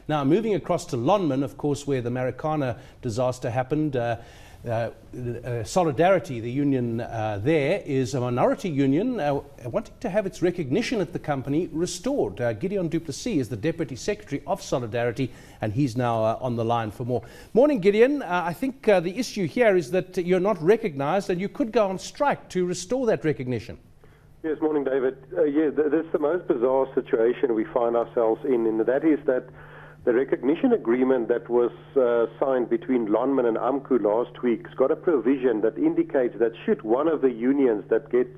Now, moving across to Lonmin, of course, where the Marikana disaster happened, Solidarity, the union there, is a minority union wanting to have its recognition at the company restored. Gideon du Plessis is the Deputy Secretary of Solidarity, and he's now on the line for more. Morning, Gideon. I think the issue here is that you're not recognised and you could go on strike to restore that recognition. Yes, morning, David. This is the most bizarre situation we find ourselves in, and that is that the recognition agreement that was signed between Lonmin and AMCU last week has got a provision that indicates that should one of the unions that gets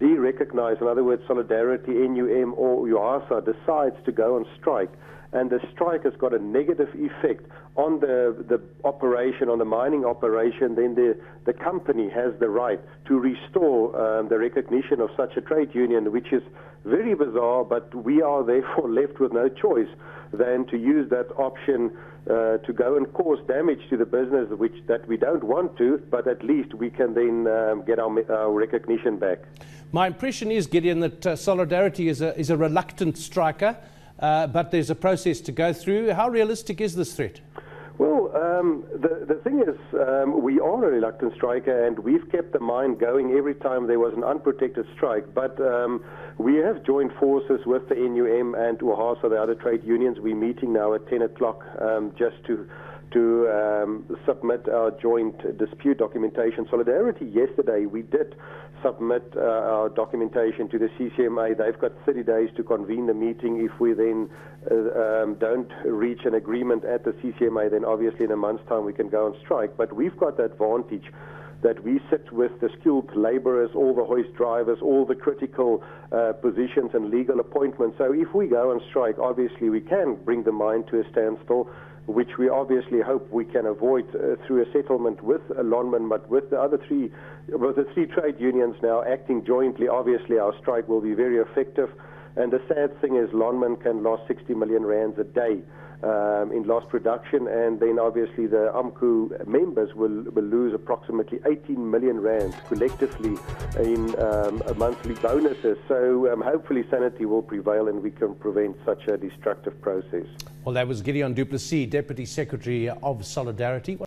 de-recognized, in other words, Solidarity, NUM or UHASA, decides to go on strike, and the strike has got a negative effect on the operation, on the mining operation, then the company has the right to restore the recognition of such a trade union, which is very bizarre, but we are therefore left with no choice than to use that option to go and cause damage to the business, that we don't want to, but at least we can then get our recognition back. My impression is, Gideon, that Solidarity is a reluctant striker, but there's a process to go through. How realistic is this threat? Well, the thing is, we are a reluctant striker, and we've kept the mine going every time there was an unprotected strike. But we have joined forces with the NUM and UHASA, the other trade unions. We're meeting now at 10 o'clock just to submit our joint dispute documentation. Solidarity, yesterday, we did submit our documentation to the CCMA. They've got 30 days to convene the meeting. If we then don't reach an agreement at the CCMA, then obviously in a month's time we can go on strike. But we've got the advantage that we sit with the skilled labourers, all the hoist drivers, all the critical positions and legal appointments. So if we go on strike, obviously we can bring the mine to a standstill, which we obviously hope we can avoid through a settlement with Lonmin, but with the three trade unions now acting jointly, obviously our strike will be very effective. And the sad thing is Lonmin can lose 60 million rands a day in lost production, and then obviously the AMCU members will lose approximately 18 million rands collectively in monthly bonuses. So hopefully sanity will prevail and we can prevent such a destructive process. Well, that was Gideon du Plessis, Deputy Secretary of Solidarity.